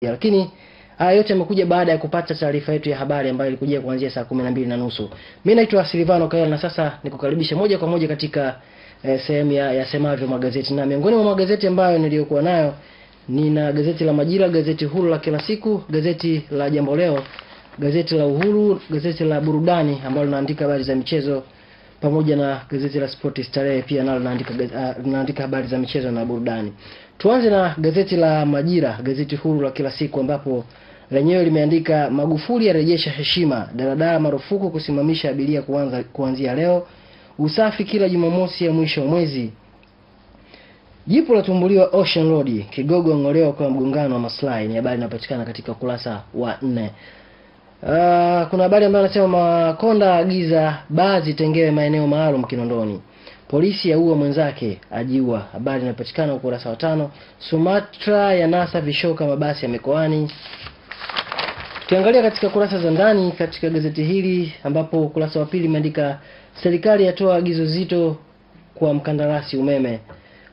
Lakini haya yote yamekuja baada ya kupata taarifa yetu ya habari ambayo ilikuja kuanzia saa 12:30. Mimi naitwa Silvano Kael na sasa nikukaribisha moja kwa moja katika sehemu ya Semavyo magazeti. Na miongoni mwa magazeti ambayo niliyokuwa nayo nina gazeti la Majira, gazeti huru la kila siku, gazeti la Jambo Leo, gazeti la Uhuru, gazeti la Burudani ambalo linaandika habari za michezo, pamoja na gazeti la Sport Starehe pia nalo linaandika habari za michezo na burudani. Tuanze na gazeti la Majira, gazeti huru la kila siku, ambapo lenyewe limeandika Magufuli arejesha heshima, daladala marufuku kusimamisha abiria kuanzia leo, usafi kila Jumamosi ya mwisho wa mwezi, jipu la tumbuliwa Ocean Road, kigogo ngolewa kwa mgongano wa maslahi. Ni habari inapatikana katika ukurasa wa 4. Kuna habari ambayo inasema Makonda agiza baadhi tengewe maeneo maalum Kinondoni, polisi yaua mwenzake ajiua. Habari inapatikana ukurasa wa 5. Sumatra ya nasa vishoka mabasi ya mikoani. Tukiangalia katika kurasa za ndani katika gazeti hili, ambapo ukurasa wa 2 imeandika serikali yatoa agizo zito kwa mkandarasi umeme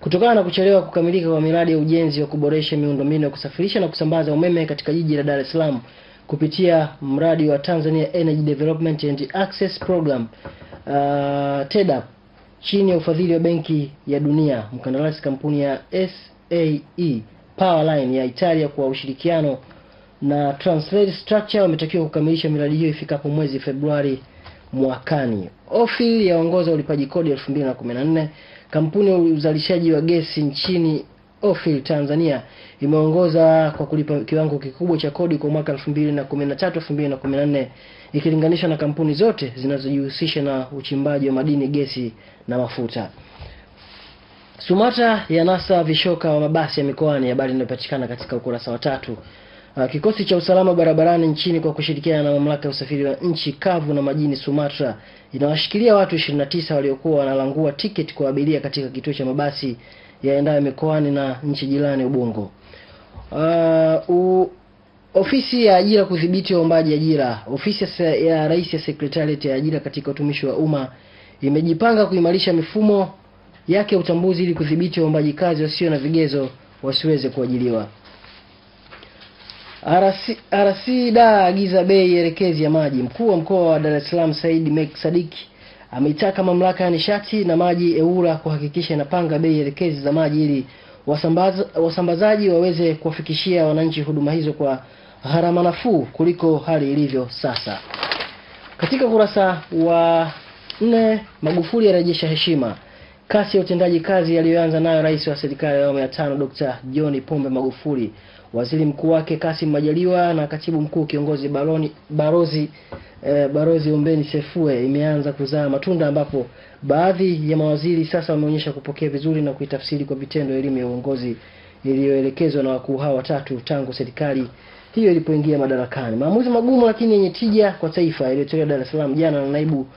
kutokana na kuchelewa kukamilika kwa miradi ya ujenzi wa kuboresha miundombinu ya kusafirisha na kusambaza umeme katika jiji la Dar es Salaam kupitia mradi wa Tanzania Energy Development and Access Program TEDAP chini ya ufadhili wa Benki ya Dunia. Mkandarasi kampuni ya SAE Powerline ya Italia kwa ushirikiano na Translate Structure wametakiwa kukamilisha miradi hiyo ifikapo mwezi Februari mwakani. Ofil yaongoza ulipaji kodi 2014. Kampuni ya uzalishaji wa gesi nchini Ofil Tanzania imeongoza kwa kulipa kiwango kikubwa cha kodi kwa mwaka 2013-2014 ikilinganishwa na kampuni zote zinazojihusisha na uchimbaji wa madini, gesi na mafuta. Sumatra ya nasa vishoka wa mabasi ya mikoani, habari inapatikana katika ukurasa wa 3. Kikosi cha usalama barabarani nchini kwa kushirikiana na mamlaka ya usafiri wa nchi kavu na majini Sumatra inawashikilia watu 29 waliokuwa wanalangua tiketi kwa abiria katika kituo cha mabasi yaendayo mikoani na nchi jirani Ubungo. Ofisi ya ajira kudhibiti waombaji ajira. Ofisi ya Rais ya Secretariat ya ajira katika utumishi wa umma imejipanga kuimarisha mifumo yake ya utambuzi ili kudhibiti waombaji kazi wasio na vigezo wasiweze kuajiriwa. RC da agiza bei elekezi ya maji. Mkuu wa mkoa wa Dar es Salaam Said Sadiki ameitaka mamlaka ya nishati na maji EWURA kuhakikisha inapanga bei elekezi za maji ili wasambazaji waweze kuwafikishia wananchi huduma hizo kwa gharama nafuu kuliko hali ilivyo sasa. Katika kurasa wa 4, Magufuli arejesha heshima, kasi ya utendaji kazi aliyoanza nayo rais wa serikali ya awamu ya 5 Dr. John Pombe Magufuli. Waziri mkuu wake Kassim Majaliwa na katibu mkuu kiongozi Barozi Ombeni Sefue imeanza kuzaa matunda, ambapo baadhi ya mawaziri sasa wameonyesha kupokea vizuri na kuitafsiri kwa vitendo elimu ya uongozi iliyoelekezwa na wakuu hao watatu tangu serikali hiyo ilipoingia madarakani. Maamuzi magumu lakini yenye tija kwa taifa yaliyotolewa Dar es Salaam jana na naibu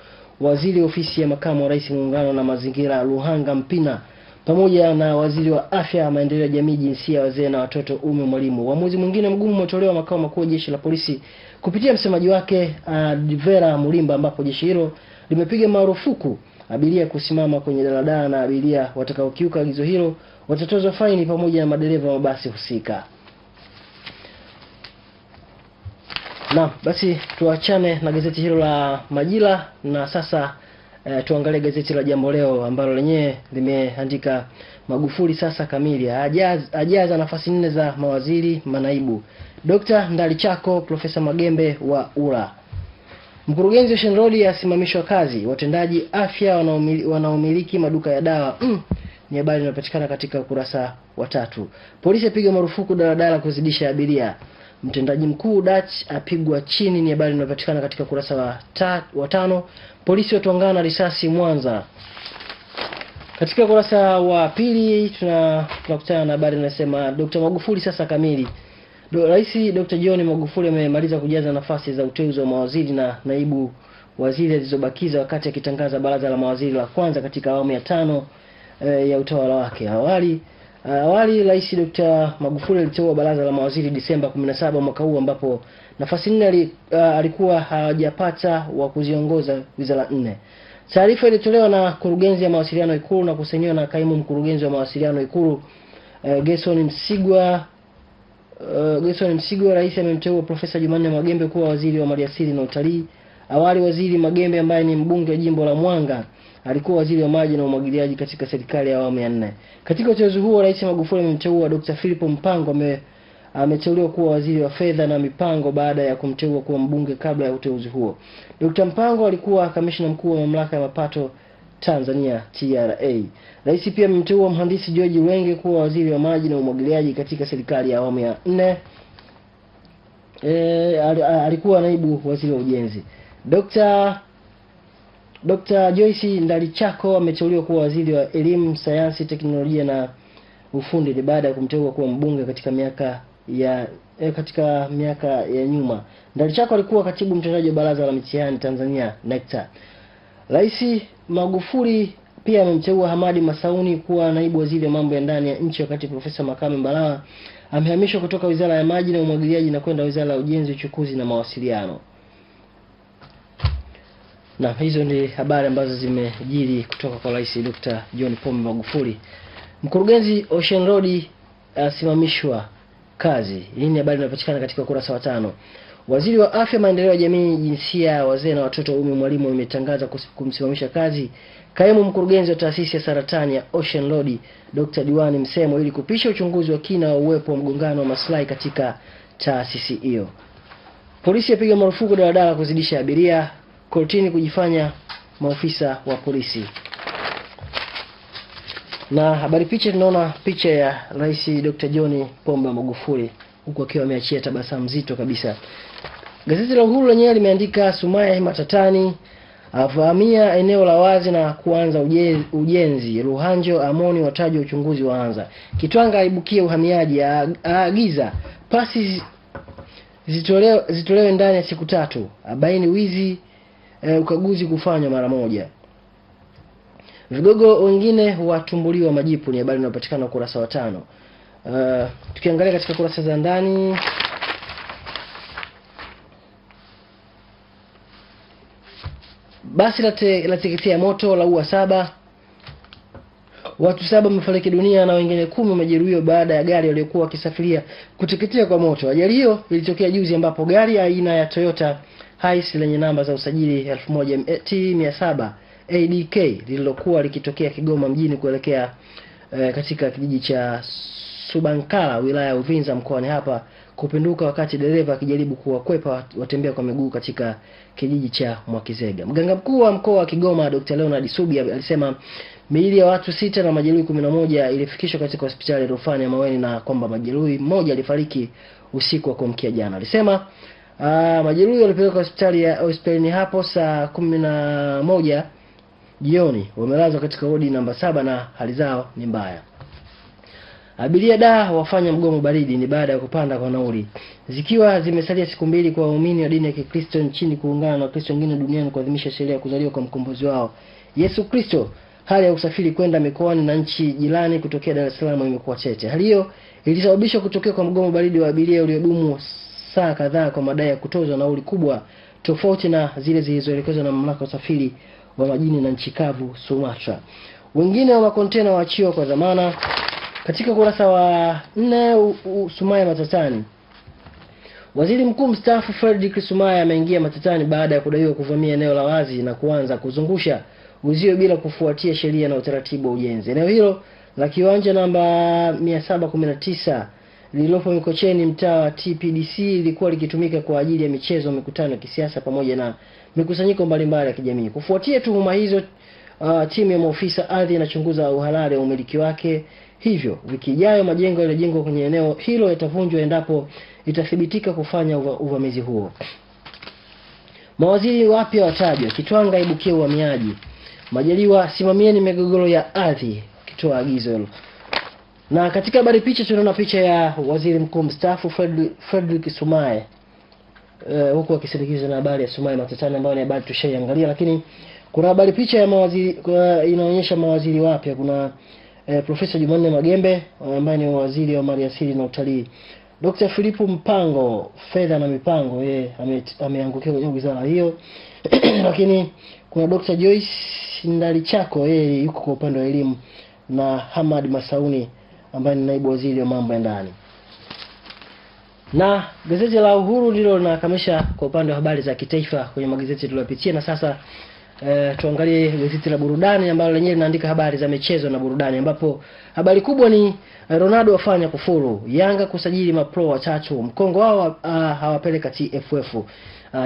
waziri ofisi ya makamu wa rais muungano na mazingira Luhanga Mpina, pamoja na waziri wa afya, maendeleo ya jamii, jinsia, wazee na watoto Ummy Mwalimu. Uamuzi mwingine mgumu umetolewa makao makuu ya jeshi la polisi kupitia msemaji wake Divera Mulimba, ambapo jeshi hilo limepiga marufuku abiria kusimama kwenye daladala na abiria watakaokiuka agizo hilo watatozwa faini pamoja na madereva wa mabasi husika. Na basi tuachane na gazeti hilo la Majira na sasa tuangalie gazeti la Jambo Leo ambalo lenyewe limeandika Magufuli sasa kamili, ajaza nafasi 4 za mawaziri manaibu. Dr. Ndalichako Profesa Magembe wa URA. Mkurugenzi wa Ocean Road asimamishwa kazi, watendaji afya wanaomiliki maduka ya dawa. Ni habari inapatikana katika ukurasa wa 3. Polisi apiga marufuku daladala kuzidisha abiria. Mtendaji mkuu Dutch apigwa chini. Ni habari inapatikana katika ukurasa wa 5. Polisi watwangana risasi Mwanza. Katika ukurasa wa 2 tunakutana na habari inasema Dr. Magufuli sasa kamili. Rais Dr. John Magufuli amemaliza kujaza nafasi za uteuzi wa mawaziri na naibu waziri zilizobakiza wakati akitangaza baraza la mawaziri la kwanza katika awamu ya 5 ya utawala wake. Awali Rais Dr. Magufuli aliteua baraza la mawaziri Disemba 17 mwaka huu, ambapo nafasi 4 alikuwa hajapata wa kuziongoza wizara 4. Taarifa ilitolewa na kurugenzi ya mawasiliano Ikulu na kusainiwa na kaimu mkurugenzi wa mawasiliano Ikulu Gerson Msigwa Gerson Msigwa, rais amemteua Profesa Jumanne Magembe kuwa waziri wa maliasili na utalii. Awali waziri Magembe ambaye ni mbunge wa jimbo la Mwanga alikuwa waziri wa maji na umwagiliaji katika serikali ya awamu ya 4. Katika uteuzi huo Rais Magufuli amemteua Dr. Philip Mpango ameteuliwa kuwa waziri wa fedha na mipango baada ya kumteua kuwa mbunge kabla ya uteuzi huo. Dr. Mpango alikuwa kamishna mkuu wa mamlaka ya mapato Tanzania TRA. Rais pia amemteua mhandisi George Wenge kuwa waziri wa maji na umwagiliaji katika serikali ya awamu ya 4. Alikuwa naibu waziri wa ujenzi. Dr. Joyce Ndalichako ameteuliwa kuwa waziri wa elimu, sayansi, teknolojia na ufundi baada ya kumteua kuwa mbunge katika miaka ya nyuma. Ndalichako alikuwa katibu mtendaji wa baraza la mitihani Tanzania NECTA. Rais Magufuli pia amemteua Hamadi Masauni kuwa naibu waziri wa mambo ya ndani ya nchi, wakati Profesa Makame Mbarawa amehamishwa kutoka Wizara ya Maji na Umwagiliaji na kwenda Wizara ya Ujenzi, Uchukuzi na Mawasiliano. Na hizo ni habari ambazo zimejiri kutoka kwa Rais Dr. John Pombe Magufuli. Mkurugenzi Ocean Road asimamishwa kazi. Hii ni habari inapatikana katika ukurasa wa 5. Waziri wa Afya, Maendeleo ya Jamii, Jinsia, Wazee na Watoto Umi Mwalimu imetangaza kumsimamisha kazi kaimu mkurugenzi wa taasisi ya saratani ya Ocean Road Dr. Diwani Msemo ili kupisha uchunguzi wa kina wa uwepo wa mgongano wa maslahi katika taasisi hiyo. Polisi yapiga marufuku daladala kuzidisha abiria. Kortini kujifanya maofisa wa polisi. Na habari picha, tunaona picha ya Rais Dr. John Pombe Magufuli huko akiwa ameachia tabasamu zito kabisa. Gazeti la Uhuru lenyewe limeandika Sumaye matatani, avamia eneo la wazi na kuanza ujenzi. Ruhanjo Amoni watajwa uchunguzi waanza. Kitwanga aibukia uhamiaji, aagiza pasi zitolewe ndani ya siku 3. Abaini wizi, ukaguzi kufanywa mara moja. Vigogo wengine watumbuliwa majipu, ni habari inayopatikana ukurasa wa 5. Tukiangalia katika kurasa za ndani, basi la teketea moto la ua 7. Watu 7 wamefariki dunia na wengine 10 wamejeruhiwa baada ya gari waliokuwa wakisafiria kuteketea kwa moto. Ajali hiyo ilitokea juzi ambapo gari aina ya Toyota Hiace lenye namba za usajili 1700 ADK lililokuwa likitokea Kigoma mjini kuelekea katika kijiji cha Subankala wilaya ya Uvinza mkoani hapa kupinduka wakati dereva akijaribu kuwakwepa watembea kwa miguu katika kijiji cha Mwakizega. Mganga mkuu wa mkoa wa Kigoma Dr. Leonard Subi alisema miili ya watu 6 na majeruhi 11 ilifikishwa katika hospitali ya Rufani ya Maweni na kwamba majeruhi mmoja alifariki usiku wa kuamkia jana. Alisema majeruhi walipelekwa hospitalini hapo saa 11 jioni, wamelazwa katika wodi namba 7 na hali zao ni mbaya. Abiria wafanya mgomo baridi ni baada ya kupanda kwa nauli. Zikiwa zimesalia siku 2 kwa waumini wa dini ya Kikristo nchini kuungana na Wakristo wengine duniani kuadhimisha sherehe ya kuzaliwa kwa mkombozi wao Yesu Kristo, hali ya usafiri kwenda mikoani na nchi jirani kutokea Dar es Salaam imekuwa tete. Hali hiyo ilisababisha kutokea kwa mgomo baridi wa abiria uliodumu saa kadhaa kwa madai ya kutozwa nauli kubwa tofauti na zile zilizoelekezwa na mamlaka ya usafiri wa majini na nchi kavu Sumatra. Wengine wa makontena waachiwa kwa dhamana. Katika kurasa wa 4 Sumaye matatani. Waziri Mkuu mstaafu Frederick Sumaye ameingia matatani baada ya kudaiwa kuvamia eneo la wazi na kuanza kuzungusha uzio bila kufuatia sheria na utaratibu wa ujenzi. Eneo hilo la kiwanja namba 719 lililopo Mikocheni mtaa wa TPDC lilikuwa likitumika kwa ajili ya michezo, mikutano ya kisiasa pamoja na mikusanyiko mbalimbali ya kijamii. Kufuatia tuhuma hizo, timu ya maofisa ardhi inachunguza uhalali wa umiliki wake. Hivyo wiki ijayo majengo yaliyojengwa kwenye eneo hilo yatavunjwa endapo itathibitika kufanya uvamizi huo. Mawaziri wapya watajwa. Kitwanga ibukia uhamiaji. Majaliwa simamieni migogoro ya ardhi, kitoa agizo hilo. Na katika habari picha tunaona picha ya waziri mkuu mstaafu Frederick Sumaye huko akisindikizwa na habari ya Sumaye matatani ambayo ni habari tushaiangalia, lakini kuna habari picha ya mawaziri inaonyesha mawaziri wapya. Kuna Profesa Jumanne Magembe ambaye ni waziri wa maliasili na utalii. Dr. Philip Mpango, fedha na mipango, ameangukia kwenye wizara hiyo. Lakini kuna Dr. Joyce Ndalichako, yuko kwa upande wa elimu, na Hamad Masauni ambaye ni naibu waziri wa mambo ya ndani. Na gazeti la Uhuru ndilo linakamilisha kwa upande wa habari za kitaifa kwenye magazeti tuliyopitia. Na sasa tuangalie gazeti la Burudani ambalo lenyewe linaandika habari za michezo na burudani, ambapo habari kubwa ni Ronaldo afanya kufuru, Yanga kusajili mapro watatu, mkongo wao hawapeleka TFF.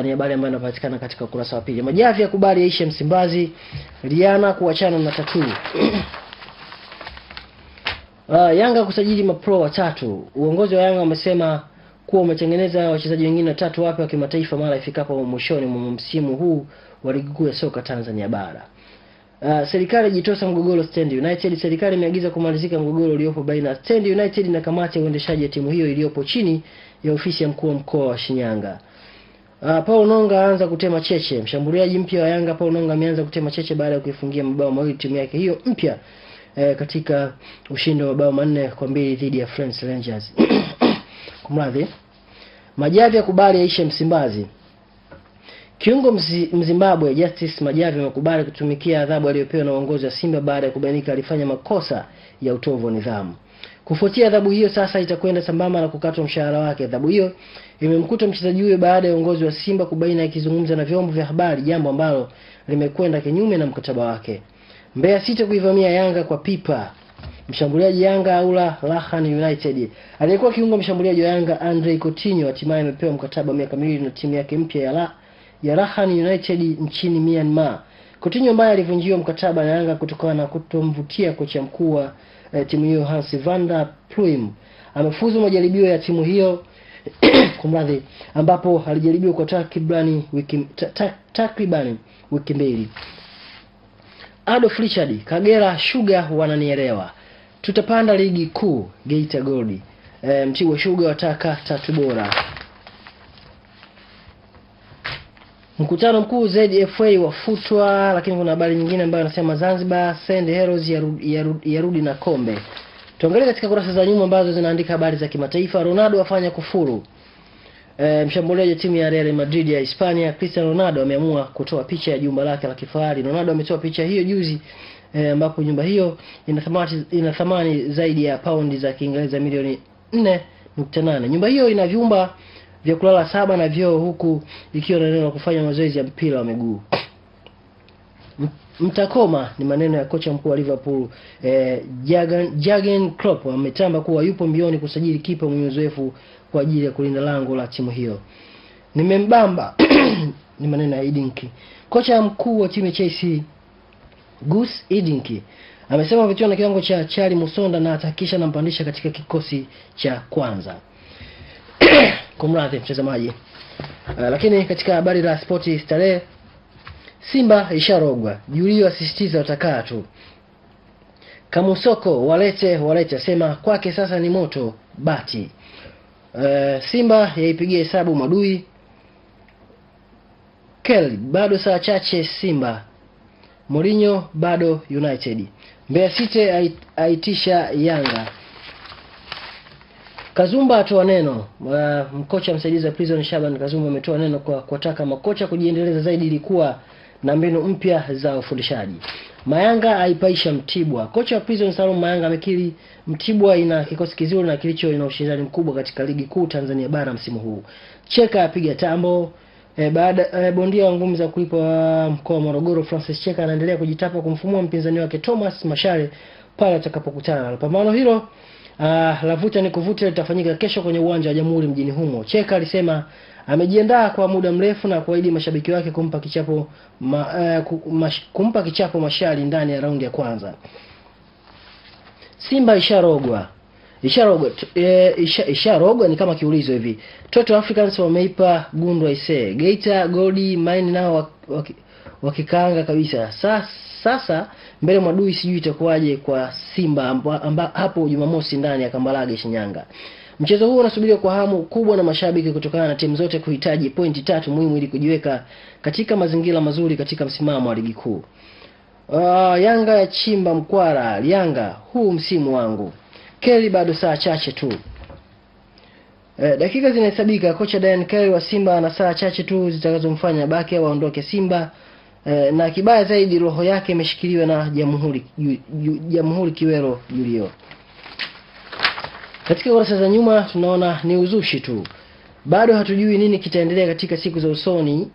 Ni habari ambayo inapatikana katika ukurasa wa pili. Majavi yakubali yaishe Msimbazi, Rihanna kuachana na Tatu. Yanga kusajili mapro watatu. Uongozi wa Yanga umesema kuwa umetengeneza wachezaji wengine watatu wapya wa kimataifa mara ifikapo mwishoni mwa msimu huu wa ligi kuu ya soka Tanzania bara. Serikali jitosa mgogoro Stand United. Serikali imeagiza kumalizika mgogoro uliopo baina ya Stand United na kamati ya uendeshaji ya timu hiyo iliyopo chini ya ofisi ya mkuu wa mkoa wa Shinyanga. Paul Nonga aanza kutema cheche. Mshambuliaji mpya wa Yanga Paul Nonga ameanza kutema cheche baada ya kuifungia mabao mawili timu yake hiyo mpya katika ushindi wa mabao 4-2 dhidi ya Friends Rangers. Kumradhi. Majavi yakubali yaishe Msimbazi. Kiungo Mzimbabwe Justice Majavi amekubali kutumikia adhabu aliyopewa na uongozi wa Simba baada ya kubainika alifanya makosa ya utovu wa nidhamu. Kufuatia adhabu hiyo, sasa itakwenda sambamba na kukatwa mshahara wake. Adhabu hiyo imemkuta mchezaji huyo baada ya uongozi wa Simba kubaini akizungumza na vyombo vya habari, jambo ambalo limekwenda kinyume na mkataba wake. Mbeya City kuivamia Yanga kwa pipa. Mshambuliaji Yanga Aula Rahan United. Aliyekuwa kiungo mshambuliaji wa Yanga Andre Coutinho hatimaye amepewa mkataba miaka miwili na timu yake mpya ya Rahan United nchini Myanmar. Coutinho ambaye alivunjiwa mkataba na Yanga kutokana na kutomvutia kocha mkuu wa timu hiyo Hans van der Pluim amefuzu majaribio ya timu hiyo kumradhi, ambapo alijaribiwa kwa takribani wiki mbili. Adolf Richard Kagera Sugar wananielewa, tutapanda ligi kuu Geita Gold. Mtibwa Sugar wataka tatu bora. Mkutano mkuu ZFA wafutwa, lakini kuna habari nyingine ambayo inasema Zanzibar Send Heroes yarudi na kombe. Tuangalie katika kurasa za nyuma ambazo zinaandika habari za kimataifa. Ronaldo afanya kufuru. Mshambuliaji wa timu ya Real Madrid ya Hispania Cristiano Ronaldo ameamua kutoa picha ya jumba lake la kifahari. Ronaldo ametoa picha hiyo juzi ambapo nyumba hiyo ina thamani zaidi ya paundi za Kiingereza milioni 4.8. Nyumba hiyo ina vyumba vya kulala 7 na vyoo, huku ikiwa na eneo la kufanya mazoezi ya mpira wa miguu. Mtakoma ni maneno ya kocha mkuu wa Liverpool Jurgen Klopp. Ametamba kuwa yupo mbioni kusajili kipa mwenye uzoefu kwa ajili ya kulinda lango la timu hiyo. Nimembamba ni maneno ya Idinki. Kocha mkuu wa timu ya Chelsea Gus Idinki amesema vitu na kiwango cha Charlie Musonda na atahakisha nampandisha katika kikosi cha kwanza. Kumradhi mtazamaji. Lakini katika habari la Sporti Starehe, Simba isharogwa, Julio asisitiza watakaa tu. Kamusoko walete sema kwake sasa ni moto bati. Simba yaipigia hesabu madui. Kelly bado saa chache Simba. Mourinho bado United. Mbeya City aitisha Yanga. Kazumba atoa neno. Mkocha msaidizi wa Prison Shaban Kazumba ametoa neno kwa kuwataka makocha kujiendeleza zaidi ilikuwa na mbinu mpya za ufundishaji. Mayanga aipaisha Mtibwa. Kocha wa Prison Salum Mayanga amekiri Mtibwa ina kikosi kizuri na kilicho ina ushindani mkubwa katika ligi kuu Tanzania bara msimu huu. Cheka apiga tambo. Baada bondia wa ngumi za kulipa mkoa wa Morogoro Francis Cheka anaendelea kujitapa kumfumua mpinzani wake Thomas Mashare pale atakapokutana. Pambano hilo la vuta ni kuvuta litafanyika kesho kwenye uwanja wa Jamhuri mjini humo. Cheka alisema amejiandaa kwa muda mrefu na kuahidi mashabiki wake kumpa kichapo Mashari ndani ya raundi ya kwanza. Simba isharogwa ni kama kiulizo hivi. Toto Africans wameipa Gundu Aise. Geita Gold Mine nao wakikaanga kabisa. Sasa mbele mwadui sijui itakuwaje kwa Simba hapo Jumamosi ndani ya Kambarage Shinyanga. Mchezo huu unasubiriwa kwa hamu kubwa na mashabiki kutokana na timu zote kuhitaji pointi 3 muhimu ili kujiweka katika mazingira mazuri katika msimamo wa ligi kuu. Yanga ya chimba mkwara, Yanga huu msimu wangu. Kelly bado saa chache tu. Dakika zinahesabika. Kocha Dan Kelly wa Simba ana saa chache tu zitakazomfanya baki waondoke Simba. Na kibaya zaidi roho yake imeshikiliwa na Jamhuri Kiwero Julio. Katika kurasa za nyuma tunaona ni uzushi tu. Bado hatujui nini kitaendelea katika siku za usoni.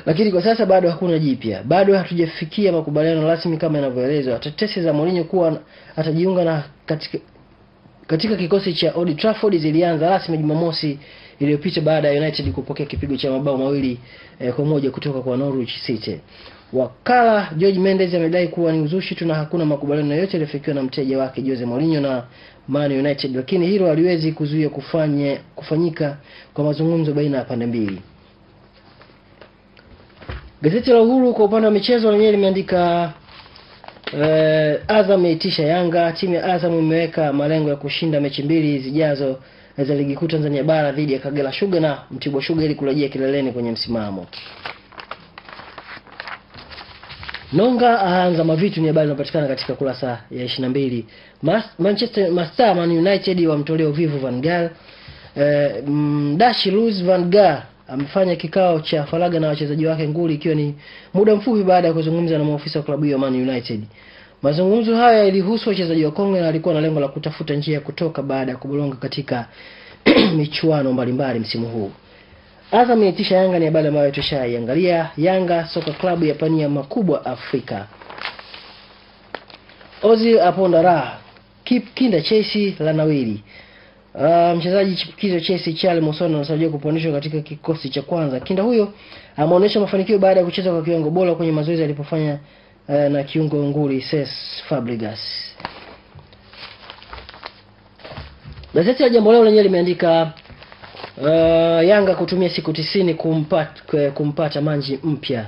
Lakini kwa sasa bado hakuna jipya. Bado hatujafikia makubaliano rasmi kama yanavyoelezwa. Tetesi za Mourinho kuwa atajiunga na katika kikosi cha Old Trafford zilianza rasmi Jumamosi iliyopita baada ya United kupokea kipigo cha mabao 2-1 kutoka kwa Norwich City. Wakala George Mendes amedai kuwa ni uzushi tu na hakuna makubaliano yote yaliyofikiwa na mteja wake Jose Mourinho na Man United, lakini hilo haliwezi kuzuia kufanyika kwa mazungumzo baina ya pande mbili. Gazeti la Uhuru kwa upande wa michezo lenyewe limeandika Azam yaitisha Yanga. Timu ya Azam imeweka malengo ya kushinda mechi 2 zijazo za ligi kuu Tanzania bara dhidi ya Kagera Sugar na Mtibwa Sugar ili kurejea kileleni kwenye msimamo. Nonga aanza mavitu ni habari inapatikana katika kurasa ya 22. Man United wamtolea uvivu Van Gaal. Dashi Luis Van Gaal amefanya kikao cha faragha na wachezaji wake nguli ikiwa ni muda mfupi baada ya kuzungumza na maofisa wa klabu ya Man United. Mazungumzo haya yalihusu wachezaji wa Kongo na alikuwa na lengo la kutafuta njia ya kutoka baada ya kubulonga katika michuano mbalimbali msimu huu. Azam yaitisha Yanga ni habari ambayo tushaiangalia. Yanga soka klabu ya pania makubwa Afrika. Ozil aponda raha. Kinda Chelsea la nawili. Mchezaji chipukizo Chelsea Charles Musona anatarajiwa kupandishwa katika kikosi cha kwanza. Kinda huyo ameonyesha mafanikio baada ya kucheza kwa kiwango bora kwenye mazoezi alipofanya na kiungo nguli Cesc Fabregas. Gazeti la Jambo Leo lenyewe limeandika Yanga kutumia siku 90 kumpata manji mpya.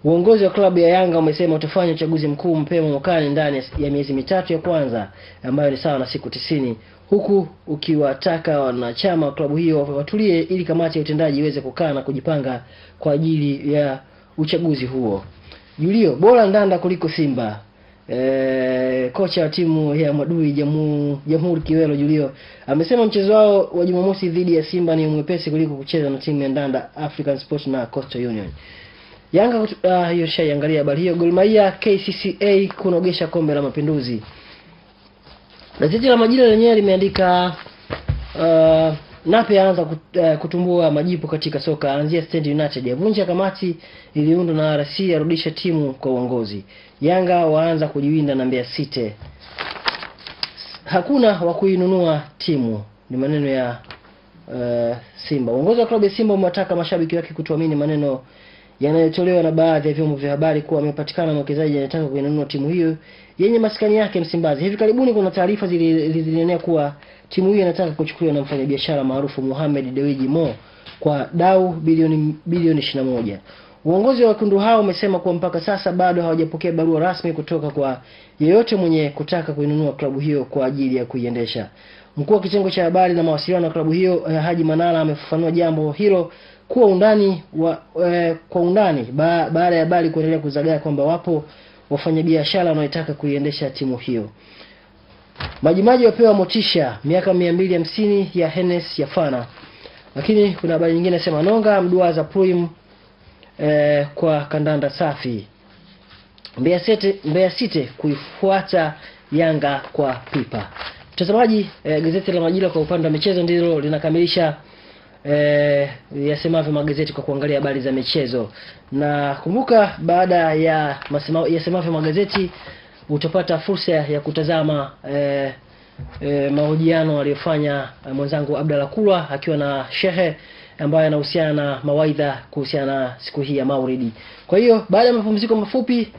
Uongozi wa klabu ya Yanga umesema utafanya uchaguzi mkuu mapema mwakani ndani ya miezi mitatu ya kwanza ambayo ni sawa na siku 90, huku ukiwataka wanachama wa klabu hiyo watulie ili kamati ya utendaji iweze kukaa na kujipanga kwa ajili ya uchaguzi huo. Julio bora Ndanda kuliko Simba. Kocha wa timu ya Madui Jamhuri Kiwelo Julio amesema mchezo wao wa Jumamosi dhidi ya Simba ni mwepesi kuliko kucheza na timu ya Ndanda African Sports na Coastal Union. Yanga hiyo shaiangalia habari hiyo. Gor Mahia KCCA kunogesha kombe la Mapinduzi. Gazeti la Majira lenyewe limeandika Nape aanza kutumbua majipu katika soka, anzia Stand United yavunja kamati iliundwa na RC arudisha timu kwa uongozi. Yanga waanza kujiwinda na Mbeya City. Hakuna wa kuinunua timu, ni maneno ya Simba. Uongozi wa klabu ya Simba umewataka mashabiki wake kutoamini maneno yanayotolewa na baadhi ya vyombo vya habari kuwa amepatikana mwekezaji anayetaka kuinunua timu hiyo yenye maskani yake Msimbazi. Hivi karibuni kuna taarifa zilienea kuwa timu hiyo inataka kuchukuliwa na mfanyabiashara maarufu Mohamed Dewji Mo kwa dau bilioni 21. Uongozi wa wekundu hao umesema kuwa mpaka sasa bado hawajapokea barua rasmi kutoka kwa yeyote mwenye kutaka kuinunua klabu hiyo kwa ajili ya kuiendesha. Mkuu wa kitengo cha habari na mawasiliano wa klabu hiyo Haji Manara amefafanua jambo hilo kwa undani baada ya habari kuendelea kuzagaa kwamba wapo wafanyabiashara wanaotaka kuiendesha timu hiyo. Majimaji wapewa motisha miaka 250 ya Hennes ya Fana. Lakini kuna habari nyingine nasema Nonga mduaza Pruim kwa kandanda safi. Mbeya City kuifuata Yanga kwa pipa. Mtazamaji, gazeti la Majira kwa upande wa michezo ndilo linakamilisha yasemavyo magazeti kwa kuangalia habari za michezo. Na kumbuka baada ya yasemavyo magazeti utapata fursa ya kutazama mahojiano aliyofanya mwenzangu Abdalla Kulwa akiwa na Shehe ambaye anahusiana na mawaidha kuhusiana na siku hii ya Maulidi. Kwa hiyo baada ya mapumziko mafupi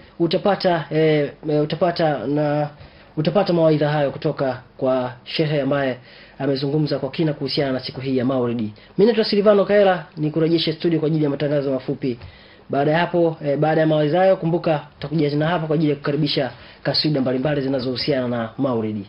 utapata mawaidha hayo kutoka kwa Shehe ambaye amezungumza kwa kina kuhusiana na siku hii ya Maulidi. Mimi naitwa Silvano Kaela, nikurejeshe studio kwa ajili ya matangazo mafupi. Baada ya hapo baada ya mawaidha hayo kumbuka tutakuja tena hapa kwa ajili ya kukaribisha kaswida mbalimbali zinazohusiana na Maulidi.